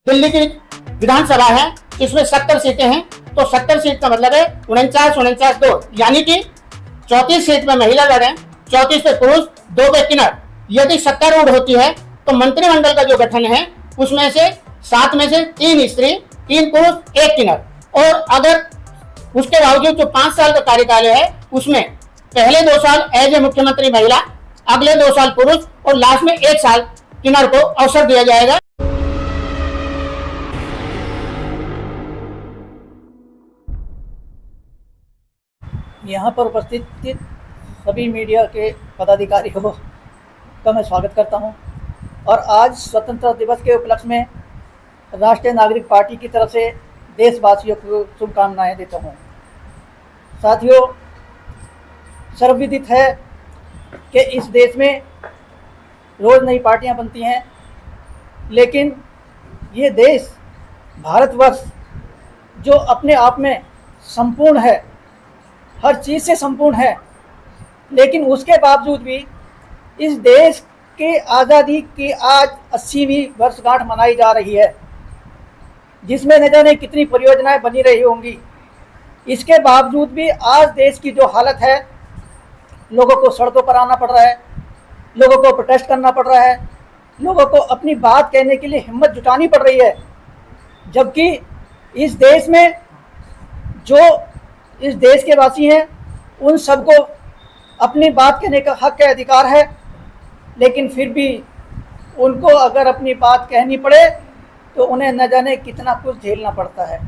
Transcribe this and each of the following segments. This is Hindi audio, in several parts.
दिल्ली की विधानसभा है, इसमें 70 सीटें हैं, तो 70 सीट का मतलब है 49-49-2, यानी कि 34 सीट में महिला लड़े, 34 पे पुरुष, 2 पे किन्नर। यदि सत्तारूढ़ होती है तो मंत्रिमंडल का जो गठन है उसमें से 7 में से 3 स्त्री, 3 पुरुष, 1 किन्नर। और अगर उसके बावजूद जो 5 साल का कार्यकाल है उसमें पहले 2 साल एज ए मुख्यमंत्री महिला, अगले 2 साल पुरुष और लास्ट में 1 साल किन्नर को अवसर दिया जाएगा। यहाँ पर उपस्थित सभी मीडिया के पदाधिकारियों का मैं स्वागत करता हूँ और आज स्वतंत्रता दिवस के उपलक्ष्य में राष्ट्रीय नागरिक पार्टी की तरफ से देशवासियों को शुभकामनाएं देता हूँ। साथियों, सर्वविदित है कि इस देश में रोज़ नई पार्टियाँ बनती हैं, लेकिन ये देश भारतवर्ष जो अपने आप में संपूर्ण है, हर चीज़ से संपूर्ण है, लेकिन उसके बावजूद भी इस देश के आज़ादी की आज 80वीं वर्षगांठ मनाई जा रही है, जिसमें न जाने कितनी परियोजनाएं बनी रही होंगी। इसके बावजूद भी आज देश की जो हालत है, लोगों को सड़कों पर आना पड़ रहा है, लोगों को प्रोटेस्ट करना पड़ रहा है, लोगों को अपनी बात कहने के लिए हिम्मत जुटानी पड़ रही है, जबकि इस देश में जो इस देश के वासी हैं उन सबको अपनी बात कहने का हक है, अधिकार है, लेकिन फिर भी उनको अगर अपनी बात कहनी पड़े तो उन्हें न जाने कितना कुछ झेलना पड़ता है।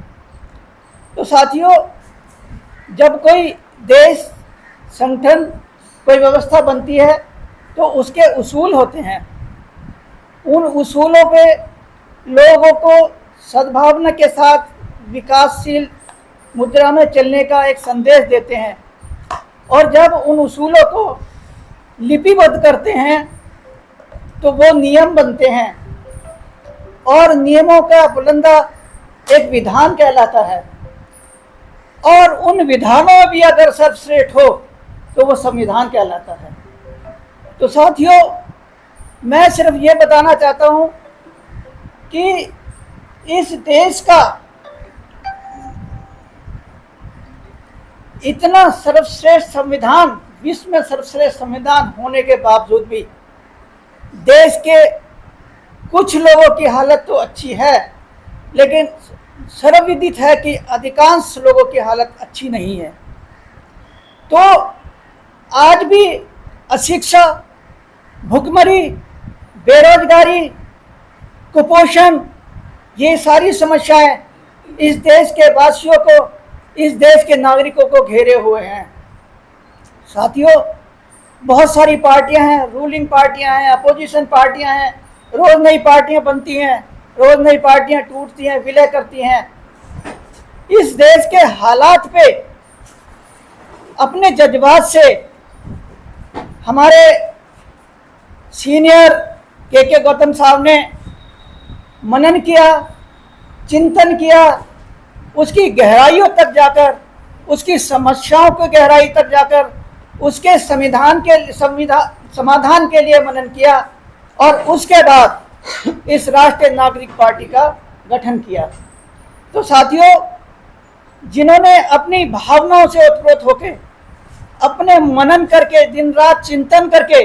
तो साथियों, जब कोई देश, संगठन, कोई व्यवस्था बनती है तो उसके उसूल होते हैं। उन उसूलों पे लोगों को सद्भावना के साथ विकासशील मुद्रा में चलने का एक संदेश देते हैं, और जब उन उसूलों को लिपिबद्ध करते हैं तो वो नियम बनते हैं, और नियमों का बुलंदा एक विधान कहलाता है, और उन विधानों में भी अगर सर्वश्रेष्ठ हो तो वो संविधान कहलाता है। तो साथियों, मैं सिर्फ ये बताना चाहता हूँ कि इस देश का इतना सर्वश्रेष्ठ संविधान, विश्व में सर्वश्रेष्ठ संविधान होने के बावजूद भी देश के कुछ लोगों की हालत तो अच्छी है, लेकिन सर्वविदित है कि अधिकांश लोगों की हालत अच्छी नहीं है। तो आज भी अशिक्षा, भुखमरी, बेरोजगारी, कुपोषण, ये सारी समस्याएं इस देश के वासियों को, इस देश के नागरिकों को घेरे हुए हैं। साथियों, बहुत सारी पार्टियां हैं, रूलिंग पार्टियां हैं, अपोजिशन पार्टियां हैं, रोज़ नई पार्टियां बनती हैं, रोज़ नई पार्टियां टूटती हैं, विलय करती हैं। इस देश के हालात पे अपने जज्बात से हमारे सीनियर के गौतम साहब ने मनन किया, चिंतन किया, उसकी गहराइयों तक जाकर, उसकी समस्याओं की गहराई तक जाकर उसके समाधान के लिए मनन किया, और उसके बाद इस राष्ट्रीय नागरिक पार्टी का गठन किया। तो साथियों, जिन्होंने अपनी भावनाओं से ओतप्रोत होकर, अपने मनन करके, दिन रात चिंतन करके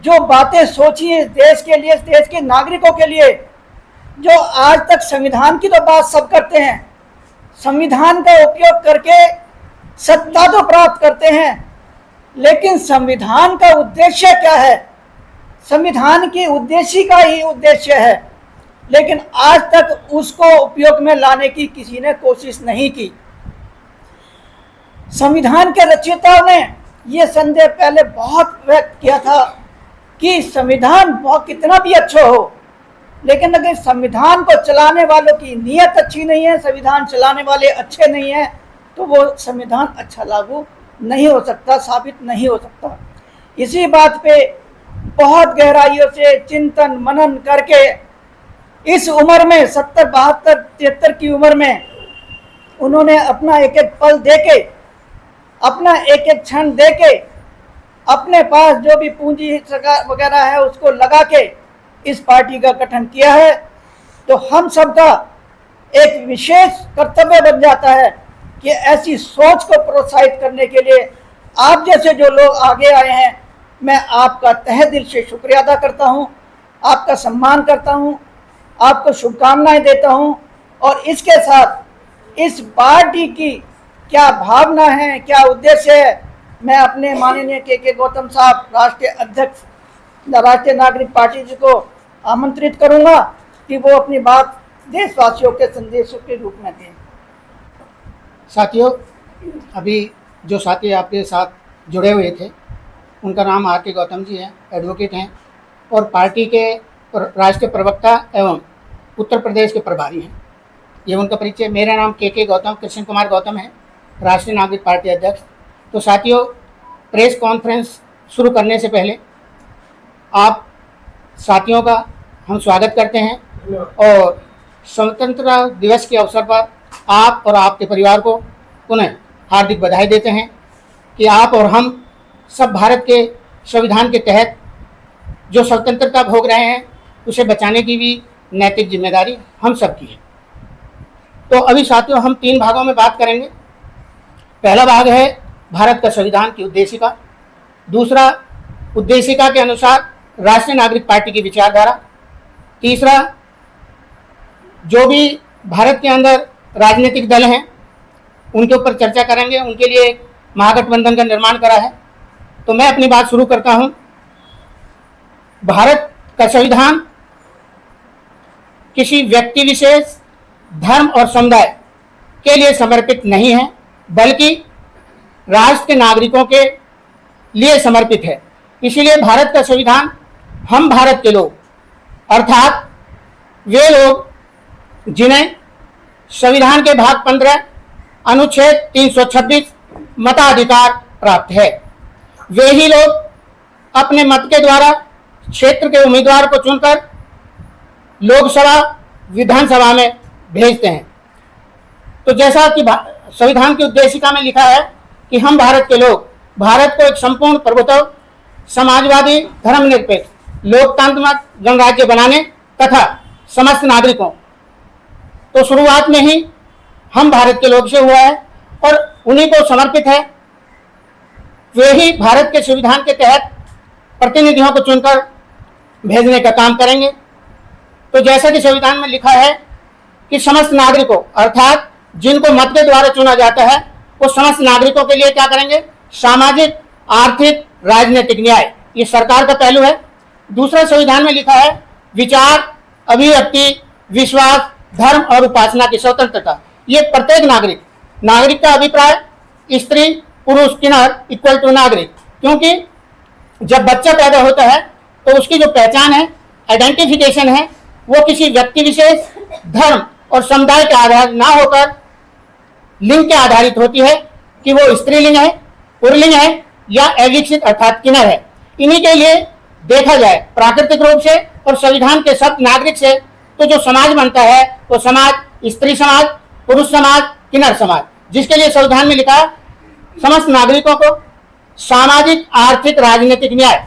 जो बातें सोची इस देश के लिए, इस देश के नागरिकों के लिए, जो आज तक संविधान की तो बात सब करते हैं, संविधान का उपयोग करके सत्ता तो प्राप्त करते हैं, लेकिन संविधान का उद्देश्य क्या है? संविधान की उद्देश्य का ही उद्देश्य है, लेकिन आज तक उसको उपयोग में लाने की किसी ने कोशिश नहीं की। संविधान के रचयिताओं ने यह संदेह पहले बहुत व्यक्त किया था कि संविधान बहुत कितना भी अच्छा हो, लेकिन अगर संविधान को चलाने वालों की नीयत अच्छी नहीं है, संविधान चलाने वाले अच्छे नहीं हैं, तो वो संविधान अच्छा लागू नहीं हो सकता, साबित नहीं हो सकता। इसी बात पे बहुत गहराइयों से चिंतन मनन करके इस उम्र में 70, 72, 73 की उम्र में उन्होंने अपना एक एक पल देके, अपना एक एक क्षण देके, अपने पास जो भी पूंजी वगैरह है उसको लगा के इस पार्टी का गठन किया है। तो हम सबका एक विशेष कर्तव्य बन जाता है कि ऐसी सोच को प्रोत्साहित करने के लिए आप जैसे जो लोग आगे आए हैं, मैं आपका तहे दिल से शुक्रिया अदा करता हूं, आपका सम्मान करता हूं, आपको शुभकामनाएं देता हूं। और इसके साथ इस पार्टी की क्या भावना है, क्या उद्देश्य है, मैं अपने माननीय के गौतम साहब राष्ट्रीय अध्यक्ष राष्ट्रीय नागरिक पार्टी जी को आमंत्रित करूंगा कि वो अपनी बात देशवासियों के संदेशों के रूप में दें। साथियों, अभी जो साथी आपके साथ जुड़े हुए थे उनका नाम के गौतम जी हैं, एडवोकेट हैं और पार्टी के राष्ट्रीय प्रवक्ता एवं उत्तर प्रदेश के प्रभारी हैं। ये उनका परिचय। मेरा नाम के गौतम, कृष्ण कुमार गौतम है, राष्ट्रीय नागरिक पार्टी अध्यक्ष। तो साथियों, प्रेस कॉन्फ्रेंस शुरू करने से पहले आप साथियों का हम स्वागत करते हैं और स्वतंत्रता दिवस के अवसर पर आप और आपके परिवार को पुनः हार्दिक बधाई देते हैं कि आप और हम सब भारत के संविधान के तहत जो स्वतंत्रता भोग रहे हैं उसे बचाने की भी नैतिक जिम्मेदारी हम सब की है। तो अभी साथियों, हम 3 भागों में बात करेंगे। पहला भाग है भारत का संविधान की उद्देशिका, दूसरा उद्देशिका के अनुसार राष्ट्रीय नागरिक पार्टी की विचारधारा, तीसरा जो भी भारत के अंदर राजनीतिक दल हैं उनके ऊपर चर्चा करेंगे, उनके लिए एक महागठबंधन का निर्माण करा है। तो मैं अपनी बात शुरू करता हूं। भारत का संविधान किसी व्यक्ति विशेष, धर्म और समुदाय के लिए समर्पित नहीं है, बल्कि राष्ट्र के नागरिकों के लिए समर्पित है। इसीलिए भारत का संविधान हम भारत के लोग अर्थात वे लोग जिन्हें संविधान के भाग 15 अनुच्छेद 326 मताधिकार प्राप्त है, वे ही लोग अपने मत के द्वारा क्षेत्र के उम्मीदवार को चुनकर लोकसभा विधानसभा में भेजते हैं। तो जैसा कि संविधान की उद्देशिका में लिखा है कि हम भारत के लोग भारत को एक संपूर्ण प्रभुत्व, समाजवादी, धर्मनिरपेक्ष, लोकतांत्रिक गणराज्य बनाने तथा समस्त नागरिकों, तो शुरुआत में ही हम भारत के लोग से हुआ है और उन्हीं को समर्पित है। वे ही भारत के संविधान के तहत प्रतिनिधियों को चुनकर भेजने का काम करेंगे। तो जैसा कि संविधान में लिखा है कि समस्त नागरिकों अर्थात जिनको मत के द्वारा चुना जाता है वो समस्त नागरिकों के लिए क्या करेंगे, सामाजिक, आर्थिक, राजनीतिक न्याय, ये सरकार का पहलू है। दूसरा संविधान में लिखा है विचार, अभिव्यक्ति, विश्वास, धर्म और उपासना की स्वतंत्रता। ये प्रत्येक नागरिक का अभिप्राय, स्त्री पुरुष किन्नर इक्वल टू नागरिक, क्योंकि जब बच्चा पैदा होता है तो उसकी जो पहचान है, आइडेंटिफिकेशन है, वो किसी व्यक्ति विशेष, धर्म और समुदाय के आधार ना होकर लिंग के आधारित होती है कि वो स्त्रीलिंग है, पुल्लिंग है या अविकसित अर्थात किन्नर है। इन्हीं के लिए देखा जाए प्राकृतिक रूप से और संविधान के सब नागरिक से तो जो समाज बनता है वो समाज स्त्री समाज, पुरुष समाज, किन्नर समाज, जिसके लिए संविधान में लिखा समस्त नागरिकों को सामाजिक, आर्थिक, राजनीतिक न्याय।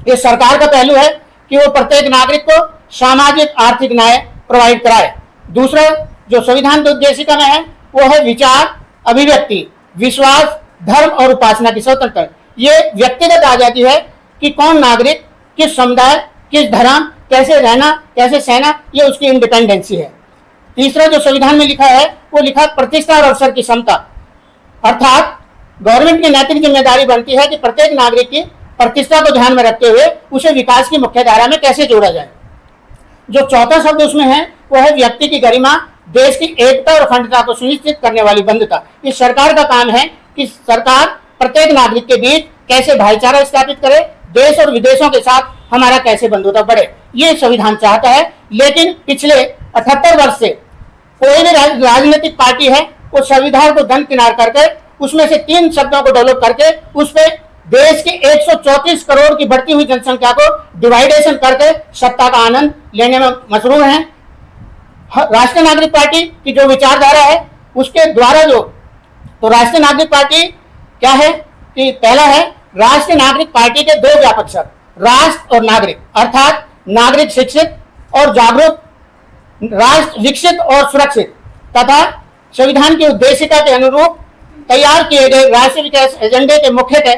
ये सरकार का पहलू है कि वो प्रत्येक नागरिक को सामाजिक, आर्थिक न्याय प्रोवाइड कराए। दूसरा जो संविधान की उद्देशिका में है वो है विचार, अभिव्यक्ति, विश्वास, धर्म और उपासना की स्वतंत्रता। ये व्यक्तिगत आजादी है कि कौन नागरिक किस समुदाय, किस धर्म, कैसे रहना, कैसे सहना, ये उसकी इंडिपेंडेंसी है। तीसरा जो संविधान में लिखा है वो लिखा प्रतिष्ठा और अवसर की समता, अर्थात गवर्नमेंट की नैतिक जिम्मेदारी बनती है कि प्रत्येक नागरिक की प्रतिष्ठा को ध्यान में रखते हुए उसे विकास की मुख्य धारा में कैसे जोड़ा जाए। जो चौथा शब्द उसमें है वो है व्यक्ति की गरिमा, देश की एकता और अखंडता को सुनिश्चित करने वाली बंधुता। इस सरकार का काम है कि सरकार प्रत्येक नागरिक के बीच कैसे भाईचारा स्थापित करे, देश और विदेशों के साथ हमारा कैसे बंधुता बढ़े, ये संविधान चाहता है। लेकिन पिछले 78 वर्ष से कोई भी राजनीतिक पार्टी है वो संविधान को दरकिनार करके उसमें से 3 शब्दों को डेवलप करके उस पर देश की 134 करोड़ की बढ़ती हुई जनसंख्या को डिवाइडेशन करके सत्ता का आनंद लेने में मशरूर हैं। राष्ट्रीय नागरिक पार्टी की जो विचारधारा है उसके द्वारा जो तो राष्ट्रीय नागरिक पार्टी क्या है कि पहला है राष्ट्रीय नागरिक पार्टी के 2 व्यापक शब्द, राष्ट्र और नागरिक, अर्थात नागरिक शिक्षित और जागरूक राष्ट्र विकसित और सुरक्षित तथा संविधान की उद्देशिका के अनुरूप तैयार किए गए राष्ट्रीय विकास एजेंडे के मुख्यतः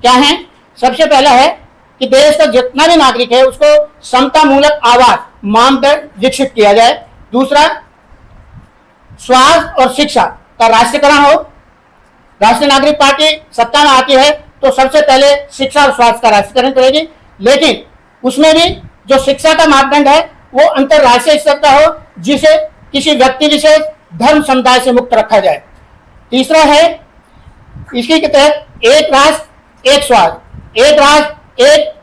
क्या हैं? सबसे पहला है कि देश का जितना भी नागरिक है उसको समता मूलक आवास मानदंड विकसित किया जाए। दूसरा, स्वास्थ्य और शिक्षा का राष्ट्रीयकरण हो। राष्ट्रीय नागरिक पार्टी सत्ता में आती है तो सबसे पहले शिक्षा और स्वास्थ्य का राष्ट्रीयकरण करेगी, लेकिन उसमें भी जो शिक्षा का मापदंड है वो अंतरराष्ट्रीय स्तर का हो, जिसे किसी व्यक्ति विशेष धर्म समुदाय से मुक्त रखा जाए। तीसरा है इसके तहत एक राष्ट्र एक स्वास्थ्य, एक राष्ट्र एक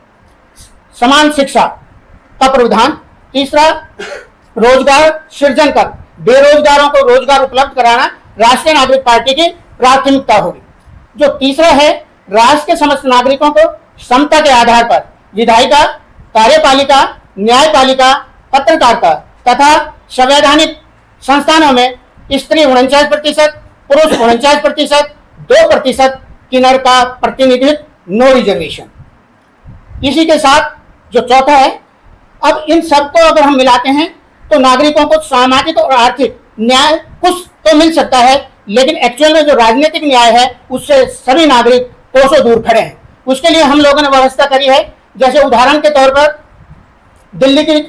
समान शिक्षा का प्रावधान। तीसरा, रोजगार सृजन कर बेरोजगारों को रोजगार उपलब्ध कराना राष्ट्रीय नागरिक पार्टी की प्राथमिकता होगी। जो तीसरा है, राष्ट्र के समस्त नागरिकों को समता के आधार पर विधायिका, कार्यपालिका, न्यायपालिका, पत्रकारिता तथा संवैधानिक संस्थानों में स्त्री 49%, पुरुष 49%, 2% किन्नर का प्रतिनिधित्व, नो रिजर्वेशन। इसी के साथ जो चौथा है, अब इन सबको अगर हम मिलाते हैं तो नागरिकों को सामाजिक और आर्थिक न्याय कुछ तो मिल सकता है, लेकिन एक्चुअल में जो राजनीतिक न्याय है उससे सभी नागरिक कोसों दूर खड़े हैं। उसके लिए हम लोगों ने व्यवस्था करी है। जैसे उदाहरण के तौर पर दिल्ली की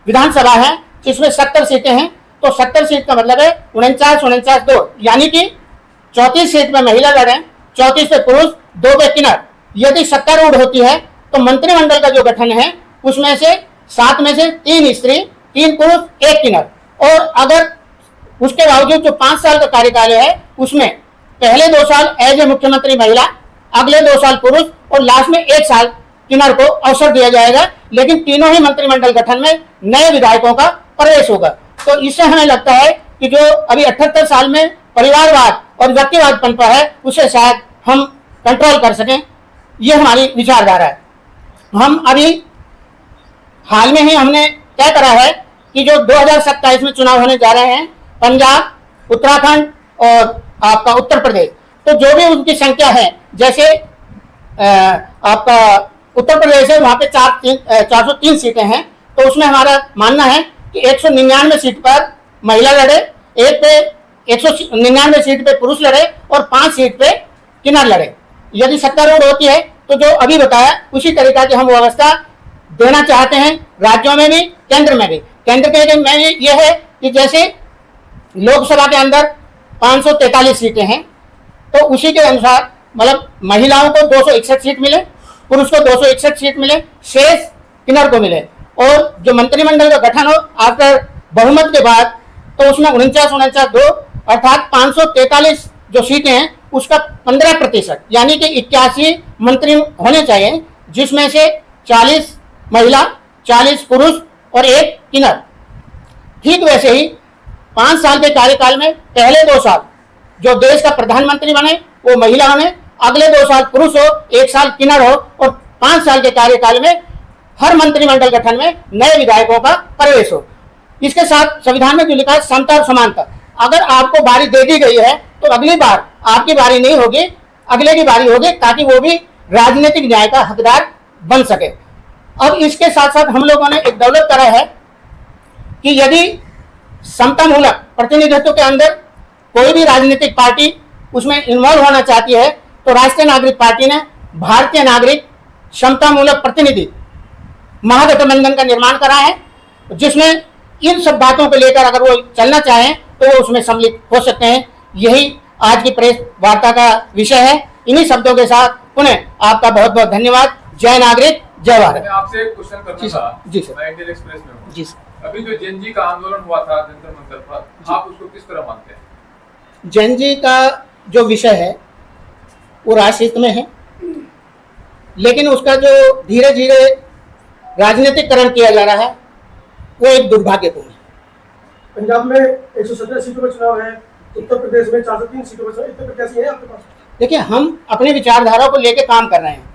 विधानसभा है, इसमें 70 सीटें हैं, तो 70 सीट का मतलब है 49-49-2, यानी कि 34 सीट में महिला लड़े, 34 पे पुरुष, 2 पे किन्नर। यदि सत्तारूढ़ होती है तो मंत्रिमंडल का जो गठन है उसमें से 7 में से 3 स्त्री, 3 पुरुष, 1 किन्नर। और अगर उसके बावजूद जो 5 साल का कार्यकाल है उसमें पहले 2 साल एज ए मुख्यमंत्री महिला, अगले 2 साल पुरुष और लास्ट में 1 साल किन्नर को अवसर दिया जाएगा, लेकिन तीनों ही मंत्रिमंडल गठन में नए विधायकों का प्रवेश होगा। तो इससे हमें लगता है कि जो अभी 78 साल में परिवारवाद और व्यक्तिवाद पनपा है उसे शायद हम कंट्रोल कर सकें। ये हमारी विचारधारा है। हम अभी हाल में ही हमने तय करा है कि जो 2027 में चुनाव होने जा रहे हैं, पंजाब, उत्तराखंड और आपका उत्तर प्रदेश, तो जो भी उनकी संख्या है, जैसे आपका उत्तर प्रदेश है वहां पे 403 सीटें हैं, तो उसमें हमारा मानना है कि 199 सीट पर महिला लड़े, एक पे 199 सीट पे पुरुष लड़े और 5 सीट पे किन्नर लड़े। यदि सत्तारूढ़ होती है तो जो अभी बताया उसी तरीका की हम व्यवस्था देना चाहते हैं, राज्यों में भी, केंद्र में भी। केंद्र के में भी यह है कि जैसे लोकसभा के अंदर 543 सीटें हैं, तो उसी के अनुसार मतलब महिलाओं को 261 सीट मिले, पुरुष को 261 सीट मिले, शेष किन्नर को मिले। और जो मंत्रिमंडल का गठन हो आफ्टर बहुमत के बाद, तो उसमें 49-49-2 अर्थात 543 जो सीटें हैं उसका 15% यानी कि 81 मंत्री होने चाहिए, जिसमें से 40 महिला, 40 पुरुष और 1 किन्नर। ठीक वैसे ही 5 साल के कार्यकाल में पहले 2 साल जो देश का प्रधानमंत्री बने वो महिला बने, अगले 2 साल पुरुष हो, 1 साल किन्नर हो, और 5 साल के कार्यकाल में हर मंत्रिमंडल गठन में नए विधायकों का प्रवेश हो। इसके साथ संविधान में जो लिखा है समता और समानता, अगर आपको बारी दे दी गई है तो अगली बार आपकी बारी नहीं होगी, अगले की बारी होगी, ताकि वो भी राजनीतिक न्याय का हकदार बन सके। अब इसके साथ साथ हम लोगों ने एक डेवलप करा है कि यदि समता मूलक प्रतिनिधित्व के अंदर कोई भी राजनीतिक पार्टी उसमें इन्वॉल्व होना चाहती है तो राष्ट्रीय नागरिक पार्टी ने भारतीय नागरिक समता मूलक प्रतिनिधि महागठबंधन का निर्माण करा है, जिसमें इन सब बातों को लेकर अगर वो चलना चाहें तो वो उसमें सम्मिलित हो सकते हैं। यही आज की प्रेस वार्ता का विषय है। इन्हीं शब्दों के साथ पुनः आपका बहुत बहुत धन्यवाद। जय नागरिक, जय भारत। मैं आपसे एक क्वेश्चन करना था। जी सर। मैं इंडियन एक्सप्रेस में हूँ। जी सर। अभी जो जेन जी का आंदोलन हुआ था जंतर मंतर पर, आप उसको किस तरह मानते हैं? जैन जी का जो विषय है वो राष्ट्रहित में है, लेकिन उसका जो धीरे धीरे राजनीतिकरण किया जा रहा है वो एक दुर्भाग्यपूर्ण है। पंजाब में 117 सीटों पर चुनाव है, उत्तर प्रदेश में 403 सीटों पर चुनाव, इतने प्रत्याशी हैं आपके पास? देखिए, हम अपने विचारधारा को लेकर काम कर रहे हैं।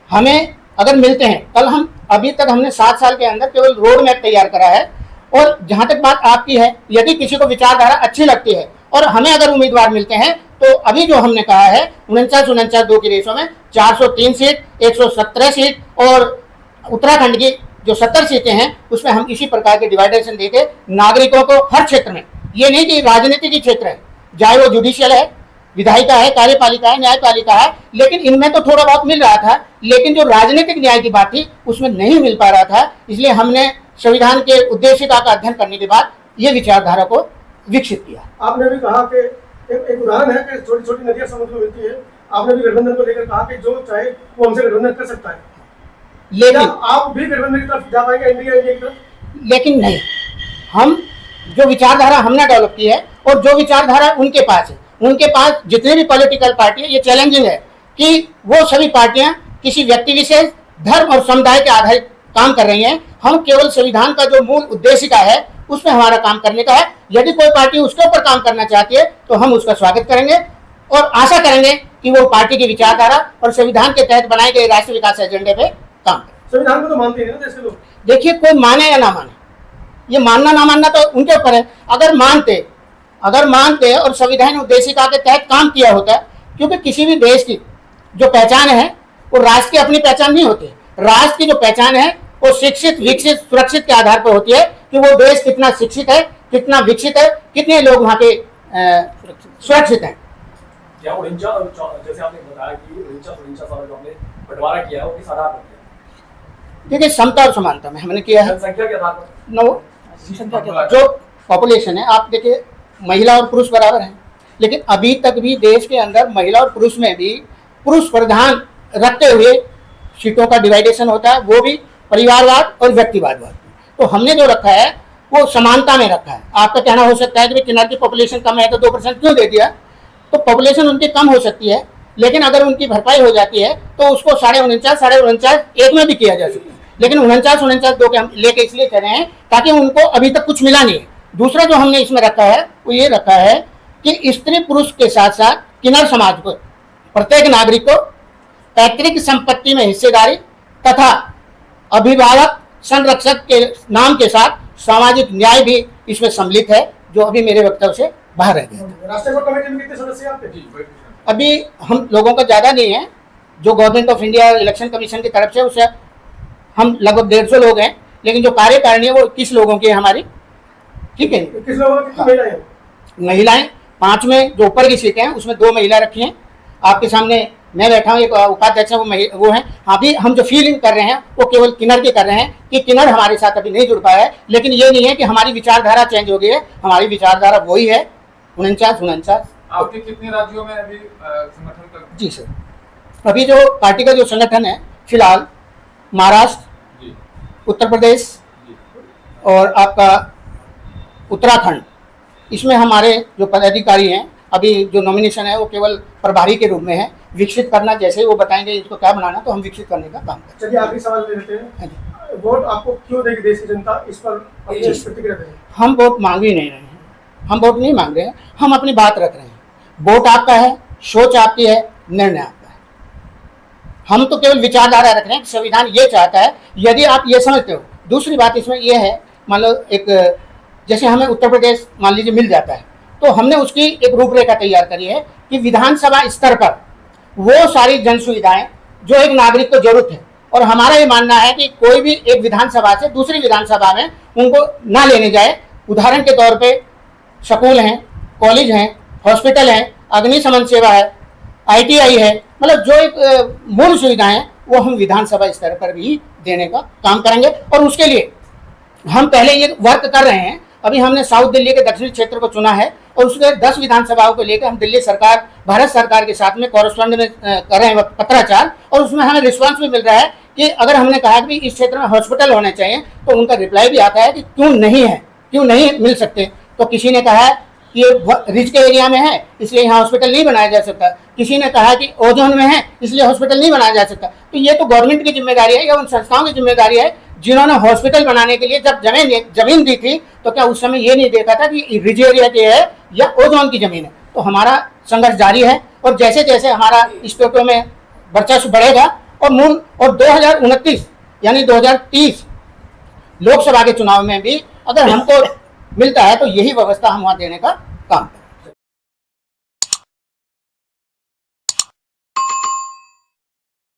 हमें अगर मिलते हैं, कल हम अभी तक हमने 7 साल के अंदर केवल रोड मैप तैयार करा है। और जहां तक बात आपकी है, यदि किसी को विचारधारा अच्छी लगती है और हमें अगर उम्मीदवार मिलते हैं तो अभी जो हमने कहा है 49-49-2 की रेशो में 403 सीट, 117 सीट और उत्तराखंड की जो 70 सीटें हैं उसमें हम इसी प्रकार के डिवाइडेशन देके नागरिकों को हर क्षेत्र में, ये नहीं कि राजनीतिक ही क्षेत्र है, चाहे वो जुडिशियल है, विधायिका है, कार्यपालिका है, न्यायपालिका है, लेकिन इनमें तो थोड़ा बहुत मिल रहा था, लेकिन जो राजनीतिक न्याय की बात थी उसमें नहीं मिल पा रहा था। इसलिए हमने संविधान के उद्देशिका का अध्ययन करने के बाद ये विचारधारा को विकसित किया। आपने भी कहा कि एक उदाहरण है कि छोटी छोटी नदियां समुद्र में मिलती है। आपने भी गठबंधन को लेकर कहा कि जो चाहे वो हमसे गठबंधन कर सकता है, लेकिन आप भी गठबंधन की तरफ जा पाएंगे, इंडिया की तरफ? लेकिन नहीं, हम जो विचारधारा हमने डेवलप की है और जो विचारधारा उनके पास है, उनके पास जितने भी पॉलिटिकल पार्टी है, ये चैलेंजिंग है कि वो सभी पार्टियां किसी व्यक्ति विशेष, धर्म और समुदाय के आधारित काम कर रही हैं। हम केवल संविधान का जो मूल उद्देशिका है उसमें हमारा काम करने का है। यदि कोई पार्टी उसके ऊपर काम करना चाहती है तो हम उसका स्वागत करेंगे और आशा करेंगे कि वो पार्टी की विचारधारा और संविधान के तहत बनाए गए राष्ट्रीय विकास एजेंडे पे काम करें। संविधान को तो मानते हैं ना देश के लोग। देखिए, कोई माने या ना माने, ये मानना ना मानना तो उनके ऊपर है। अगर मानते और संविधान उद्देशिका के तहत काम किया होता, क्योंकि किसी भी देश की जो पहचान है वो राष्ट्र की अपनी पहचान नहीं होती। राष्ट्र की जो पहचान है वो शिक्षित, विकसित, सुरक्षित के आधार पर होती है कि वो देश कितना शिक्षित है, कितना विकसित है, कितने लोग वहाँ के सुरक्षित हैं। क्या उड़ीसा, जैसे आपने बताया कि उड़ीसा सारा जो आपने बंटवारा किया है वो किस आधार पर किया? देखिए, समता और समानता में हमने किया है। जनसंख्या के आधार पर? जनसंख्या के आधार जो पॉपुलेशन है, आप देखिए महिला और पुरुष बराबर हैं, लेकिन अभी तक भी देश के अंदर महिला और पुरुष में भी पुरुष प्रधान रखते हुए सीटों का डिवाइडेशन होता है, वो भी परिवारवाद और व्यक्तिवाद। तो हमने जो रखा है वो समानता में रखा है। आपका कहना हो सकता है कि किन्नर की पॉपुलेशन कम है तो 2% क्यों दे दिया, तो पॉपुलेशन उनकी कम हो सकती है, लेकिन अगर उनकी भरपाई हो जाती है तो उसको 49.5 एक में भी किया जा सकता है। लेकिन 49.2 के हम लेके इसलिए कह रहे हैं ताकि उनको अभी तक कुछ मिला नहीं है। दूसरा जो हमने इसमें रखा है वो ये रखा है कि स्त्री पुरुष के साथ साथ किन्नर समाज को, प्रत्येक नागरिक को पैतृक संपत्ति में हिस्सेदारी तथा अभिभावक संरक्षक के नाम के साथ सामाजिक न्याय भी इसमें सम्मिलित है, जो अभी मेरे वक्तव्य से बाहर रह गया। राष्ट्रीय कोर कमेटी में कितने सदस्य हैं आपके? अभी हम लोगों का ज़्यादा नहीं है, जो government of India election commission की तरफ से उसे हम लगभग 150 लोग हैं, लेकिन जो कार्यकारिणी है वो 21 लोगों की है हमारी। ठीक है, 21 लोगों में कितनी महिलाएं हैं? महिलाएं 5 में जो ऊपर की सीटें हैं उसमें 2 महिला रखी हैं। आपके सामने मैं बैठा हूँ, एक उपाध्यक्ष है, वो हैं। अभी हम जो फीलिंग कर रहे हैं वो केवल किन्नर की कर रहे हैं कि किन्नर हमारे साथ अभी नहीं जुड़ पाया है, लेकिन ये नहीं है कि हमारी विचारधारा चेंज हो गई है। हमारी विचारधारा वही है 49। आपके कितने राज्यों में अभी संगठन का? जी सर, अभी जो पार्टी का जो संगठन है फिलहाल महाराष्ट्र, जी उत्तर प्रदेश जी और आपका उत्तराखंड, इसमें हमारे जो पदाधिकारी हैं, अभी जो नॉमिनेशन है वो केवल प्रभारी के रूप में है। विकसित करना, जैसे ही वो बताएंगे इसको क्या बनाना, तो हम विकसित करने का काम करेंगे। चलिए आखिरी सवाल ले लेते हैं। हाँ जी। वोट आपको क्यों देगी देश की जनता, इस पर अपनी प्रतिक्रिया दें। हम वोट मांग ही नहीं रहे हैं, हम वोट नहीं मांग रहे हैं, हम अपनी बात रख रहे हैं। वोट आपका है, सोच आपकी है, निर्णय आपका है। हम तो केवल विचारधारा रख रहे हैं कि संविधान ये चाहता है, यदि आप ये समझते हो। दूसरी बात इसमें ये है, मान लो एक जैसे हमें उत्तर प्रदेश मान लीजिए मिल जाता है, तो हमने उसकी एक रूपरेखा तैयार करी है कि विधानसभा स्तर पर वो सारी जन सुविधाएं जो एक नागरिक को जरूरत है, और हमारा ये मानना है कि कोई भी एक विधानसभा से दूसरी विधानसभा में उनको ना लेने जाए। उदाहरण के तौर पे स्कूल हैं, कॉलेज हैं, हॉस्पिटल हैं, अग्निशमन सेवा है, ITI है, मतलब जो एक मूल सुविधाएं हैं वो हम विधानसभा स्तर पर भी देने का काम करेंगे। और उसके लिए हम पहले ये वर्क कर रहे हैं। अभी हमने साउथ दिल्ली के दक्षिणी क्षेत्र को चुना है और उसके 10 विधानसभाओं को लेकर हम दिल्ली सरकार, भारत सरकार के साथ में कॉरेस्पॉन्डेंस में कर रहे हैं पत्राचार, और उसमें हमें रिस्पांस भी मिल रहा है कि अगर हमने कहा कि इस क्षेत्र में हॉस्पिटल होने चाहिए तो उनका रिप्लाई भी आता है कि क्यों नहीं है, क्यों नहीं मिल सकते। तो किसी ने कहा है कि ये रिच के एरिया में है इसलिए यहाँ हॉस्पिटल नहीं बनाया जा सकता, किसी ने कहा कि ओजोन में है इसलिए हॉस्पिटल नहीं बनाया जा सकता। तो ये तो गवर्नमेंट की जिम्मेदारी है या उन संस्थाओं की जिम्मेदारी है जिन्होंने हॉस्पिटल बनाने के लिए जब जमीन दी थी तो क्या उस समय ये नहीं देखा था कि रिज एरिया की है या ओजोन की जमीन है। तो हमारा संघर्ष जारी है और जैसे जैसे हमारा स्टेटों में वर्चस्व बढ़ेगा और 2029 यानी 2030 लोकसभा के चुनाव में भी अगर हमको मिलता है तो यही व्यवस्था हम वहाँ देने का काम